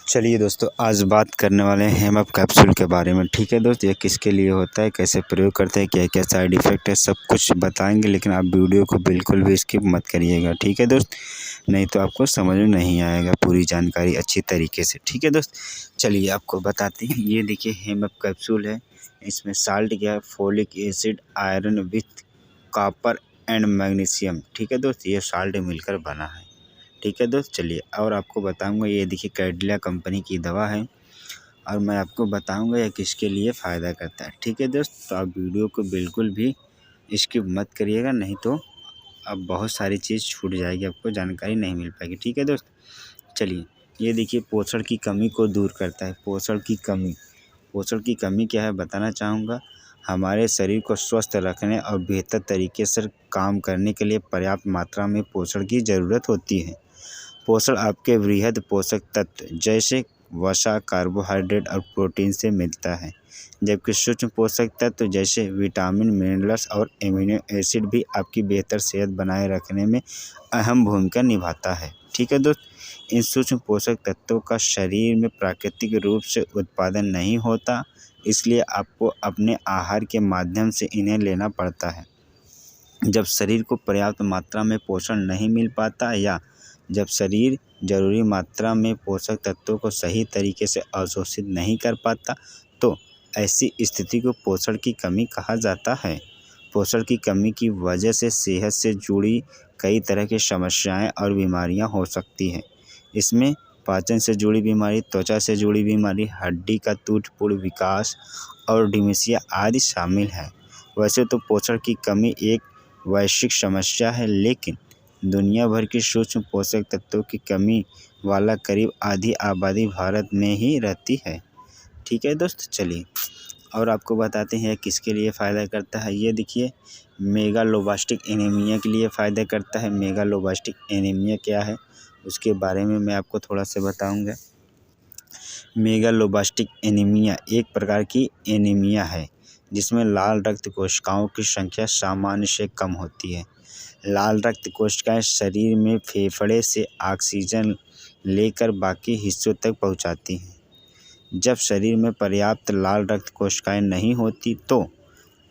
चलिए दोस्तों, आज बात करने वाले हैं हेमअप कैप्सूल के बारे में। ठीक है दोस्त, ये किसके लिए होता है, कैसे प्रयोग करते हैं, क्या क्या साइड इफ़ेक्ट है, सब कुछ बताएंगे। लेकिन आप वीडियो को बिल्कुल भी स्किप मत करिएगा, ठीक है दोस्त, नहीं तो आपको समझ में नहीं आएगा पूरी जानकारी अच्छी तरीके से। ठीक है दोस्त, चलिए आपको बताते हैं। ये देखिए हेमअप कैप्सूल है, इसमें साल्ट क्या है, folic acid, iron with copper and magnesium. ठीक है दोस्त, ये साल्ट मिलकर बना है। ठीक है दोस्त, चलिए और आपको बताऊंगा। ये देखिए कैडिला कंपनी की दवा है और मैं आपको बताऊंगा यह किसके लिए फ़ायदा करता है। ठीक है दोस्त, तो आप वीडियो को बिल्कुल भी स्किप मत करिएगा, नहीं तो अब बहुत सारी चीज़ छूट जाएगी, आपको जानकारी नहीं मिल पाएगी। ठीक है दोस्त, चलिए ये देखिए पोषण की कमी को दूर करता है। पोषण की कमी क्या है बताना चाहूँगा। हमारे शरीर को स्वस्थ रखने और बेहतर तरीके से काम करने के लिए पर्याप्त मात्रा में पोषण की ज़रूरत होती है। पोषण आपके वृहद पोषक तत्व जैसे वसा, कार्बोहाइड्रेट और प्रोटीन से मिलता है, जबकि सूक्ष्म पोषक तत्व जैसे विटामिन, मिनरल्स और एमिनो एसिड भी आपकी बेहतर सेहत बनाए रखने में अहम भूमिका निभाता है। ठीक है दोस्त, इन सूक्ष्म पोषक तत्वों का शरीर में प्राकृतिक रूप से उत्पादन नहीं होता, इसलिए आपको अपने आहार के माध्यम से इन्हें लेना पड़ता है। जब शरीर को पर्याप्त मात्रा में पोषण नहीं मिल पाता या जब शरीर जरूरी मात्रा में पोषक तत्वों को सही तरीके से अवशोषित नहीं कर पाता, तो ऐसी स्थिति को पोषण की कमी कहा जाता है। पोषण की कमी की वजह से सेहत से जुड़ी कई तरह की समस्याएं और बीमारियां हो सकती हैं। इसमें पाचन से जुड़ी बीमारी, त्वचा से जुड़ी बीमारी, हड्डी का टूट-फूट, विकास और डिमेंशिया आदि शामिल है। वैसे तो पोषण की कमी एक वैश्विक समस्या है, लेकिन दुनिया भर की सूक्ष्म पोषक तत्वों की कमी वाला करीब आधी आबादी भारत में ही रहती है। ठीक है दोस्त, चलिए और आपको बताते हैं किसके लिए फ़ायदा करता है। ये देखिए मेगालोब्लास्टिक एनीमिया के लिए फ़ायदा करता है। मेगालोब्लास्टिक एनीमिया क्या है उसके बारे में मैं आपको थोड़ा सा बताऊंगा। मेगालोब्लास्टिक एनीमिया एक प्रकार की एनीमिया है जिसमें लाल रक्त कोशिकाओं की संख्या सामान्य से कम होती है। लाल रक्त कोशिकाएं शरीर में फेफड़े से ऑक्सीजन लेकर बाकी हिस्सों तक पहुंचाती हैं। जब शरीर में पर्याप्त लाल रक्त कोशिकाएं नहीं होती तो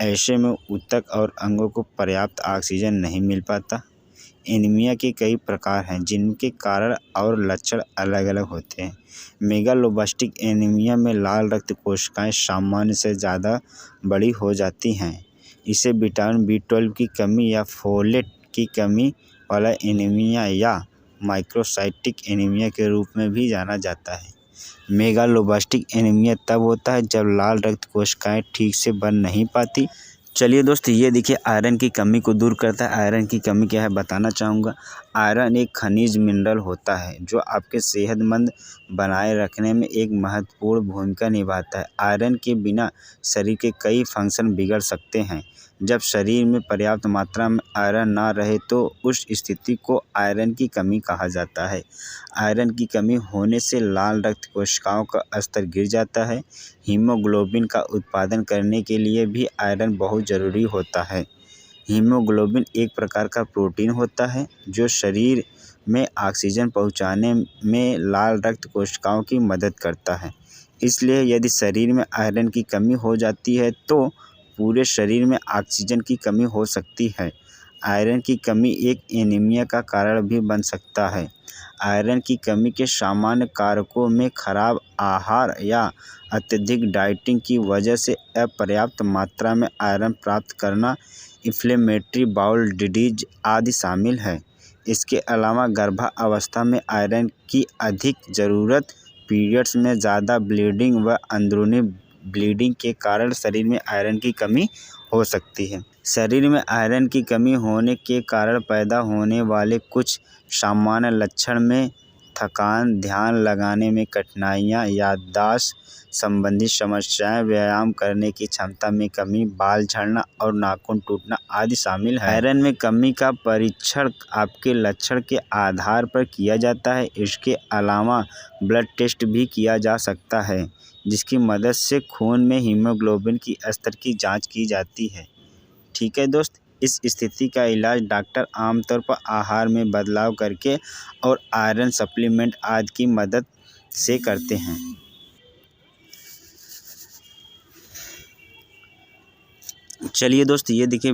ऐसे में ऊतक और अंगों को पर्याप्त ऑक्सीजन नहीं मिल पाता। एनीमिया के कई प्रकार हैं जिनके कारण और लक्षण अलग अलग होते हैं। मेगालोब्लास्टिक एनीमिया में लाल रक्त कोशिकाएं सामान्य से ज़्यादा बड़ी हो जाती हैं। इसे विटामिन B12 की कमी या फोलेट की कमी वाला एनीमिया या माइक्रोसाइटिक एनीमिया के रूप में भी जाना जाता है। मेगालोब्लास्टिक एनीमिया तब होता है जब लाल रक्त कोशिकाएं ठीक से बन नहीं पाती। चलिए दोस्त, ये देखिए आयरन की कमी को दूर करता है। आयरन की कमी क्या है बताना चाहूँगा। आयरन एक खनिज मिनरल होता है जो आपके सेहतमंद बनाए रखने में एक महत्वपूर्ण भूमिका निभाता है। आयरन के बिना शरीर के कई फंक्शन बिगड़ सकते हैं। जब शरीर में पर्याप्त मात्रा में आयरन ना रहे तो उस स्थिति को आयरन की कमी कहा जाता है। आयरन की कमी होने से लाल रक्त कोशिकाओं का स्तर गिर जाता है। हीमोग्लोबिन का उत्पादन करने के लिए भी आयरन बहुत ज़रूरी होता है। हीमोग्लोबिन एक प्रकार का प्रोटीन होता है जो शरीर में ऑक्सीजन पहुंचाने में लाल रक्त कोशिकाओं की मदद करता है। इसलिए यदि शरीर में आयरन की कमी हो जाती है तो पूरे शरीर में ऑक्सीजन की कमी हो सकती है। आयरन की कमी एक एनीमिया का कारण भी बन सकता है। आयरन की कमी के सामान्य कारकों में खराब आहार या अत्यधिक डाइटिंग की वजह से अपर्याप्त मात्रा में आयरन प्राप्त करना, इन्फ्लेमेटरी बाउल डिजीज आदि शामिल है। इसके अलावा गर्भावस्था में आयरन की अधिक ज़रूरत, पीरियड्स में ज़्यादा ब्लीडिंग व अंदरूनी ब्लीडिंग के कारण शरीर में आयरन की कमी हो सकती है। शरीर में आयरन की कमी होने के कारण पैदा होने वाले कुछ सामान्य लक्षण में थकान, ध्यान लगाने में कठिनाइयाँ, याददाश्त संबंधी समस्याएं, व्यायाम करने की क्षमता में कमी, बाल झड़ना और नाखून टूटना आदि शामिल है। आयरन में कमी का परीक्षण आपके लक्षण के आधार पर किया जाता है। इसके अलावा ब्लड टेस्ट भी किया जा सकता है जिसकी मदद से खून में हीमोग्लोबिन की स्तर की जाँच की जाती है। ठीक है दोस्त, इस स्थिति का इलाज डॉक्टर आमतौर पर आहार में बदलाव करके और आयरन सप्लीमेंट आदि की मदद से करते हैं। चलिए दोस्त ये देखिए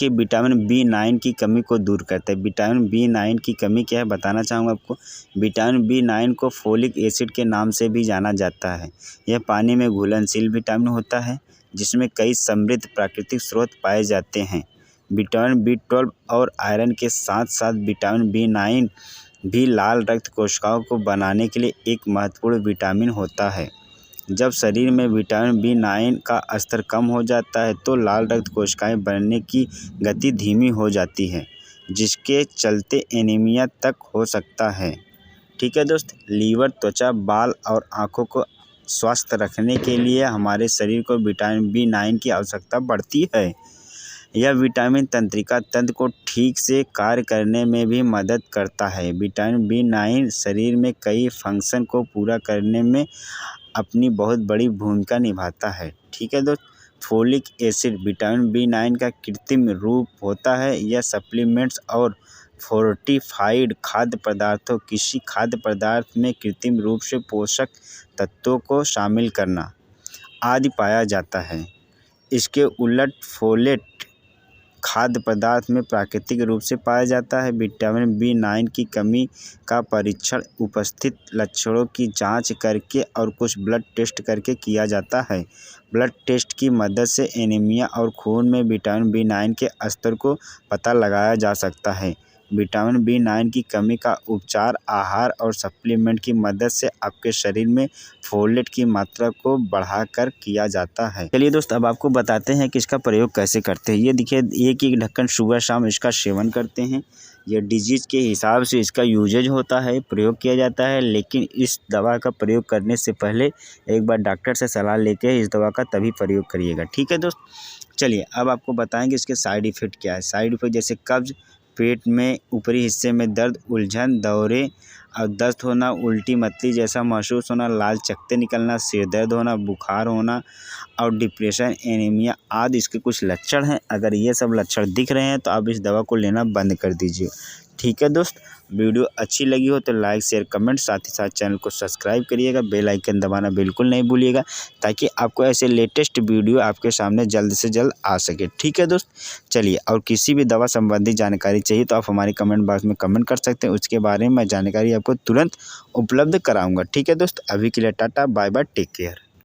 विटामिन B9 की कमी को दूर करता है। विटामिन B9 की कमी क्या है बताना चाहूँगा आपको। विटामिन B9 को फोलिक एसिड के नाम से भी जाना जाता है। यह पानी में घुलनशील विटामिन होता है जिसमें कई समृद्ध प्राकृतिक स्रोत पाए जाते हैं। विटामिन B12 और आयरन के साथ साथ विटामिन B9 भी लाल रक्त कोशिकाओं को बनाने के लिए एक महत्वपूर्ण विटामिन होता है। जब शरीर में विटामिन B9 का स्तर कम हो जाता है तो लाल रक्त कोशिकाएं बनने की गति धीमी हो जाती है, जिसके चलते एनीमिया तक हो सकता है। ठीक है दोस्त, लीवर, त्वचा, बाल और आँखों को स्वस्थ रखने के लिए हमारे शरीर को विटामिन B9 की आवश्यकता पड़ती है। यह विटामिन तंत्रिका तंत्र को ठीक से कार्य करने में भी मदद करता है। विटामिन B9 शरीर में कई फंक्शन को पूरा करने में अपनी बहुत बड़ी भूमिका निभाता है। ठीक है दोस्त, फोलिक एसिड विटामिन B9 का कृत्रिम रूप होता है। यह सप्लीमेंट्स और फोर्टिफाइड खाद्य पदार्थों किसी खाद्य पदार्थ में कृत्रिम रूप से पोषक तत्वों को शामिल करना आदि पाया जाता है। इसके उलट फोलेट खाद्य पदार्थ में प्राकृतिक रूप से पाया जाता है। विटामिन B9 की कमी का परीक्षण उपस्थित लक्षणों की जांच करके और कुछ ब्लड टेस्ट करके किया जाता है। ब्लड टेस्ट की मदद से एनीमिया और खून में विटामिन B9 के स्तर को पता लगाया जा सकता है। विटामिन B9 की कमी का उपचार आहार और सप्लीमेंट की मदद से आपके शरीर में फोलेट की मात्रा को बढ़ाकर किया जाता है। चलिए दोस्त अब आपको बताते हैं कि इसका प्रयोग कैसे करते हैं। ये देखिए एक ढक्कन सुबह शाम इसका सेवन करते हैं। यह डिजीज़ के हिसाब से इसका यूजेज होता है, प्रयोग किया जाता है, लेकिन इस दवा का प्रयोग करने से पहले एक बार डॉक्टर से सलाह लेके इस दवा का तभी प्रयोग करिएगा। ठीक है दोस्त, चलिए अब आपको बताएंगे इसके साइड इफ़ेक्ट क्या है। साइड इफ़ेक्ट जैसे कब्ज़, पेट में ऊपरी हिस्से में दर्द, उलझन, दौरे और दस्त होना, उल्टी मतली जैसा महसूस होना, लाल चकत्ते निकलना, सिर दर्द होना, बुखार होना और डिप्रेशन, एनीमिया आदि इसके कुछ लक्षण हैं। अगर ये सब लक्षण दिख रहे हैं तो आप इस दवा को लेना बंद कर दीजिए। ठीक है दोस्त, वीडियो अच्छी लगी हो तो लाइक शेयर कमेंट, साथ ही साथ चैनल को सब्सक्राइब करिएगा, बेल आइकन दबाना बिल्कुल नहीं भूलिएगा ताकि आपको ऐसे लेटेस्ट वीडियो आपके सामने जल्द से जल्द आ सके। ठीक है दोस्त, चलिए और किसी भी दवा संबंधी जानकारी चाहिए तो आप हमारे कमेंट बॉक्स में कमेंट कर सकते हैं, उसके बारे में मैं जानकारी आपको तुरंत उपलब्ध कराऊंगा। ठीक है दोस्त, अभी के लिए टाटा बाय बाय, टेक केयर।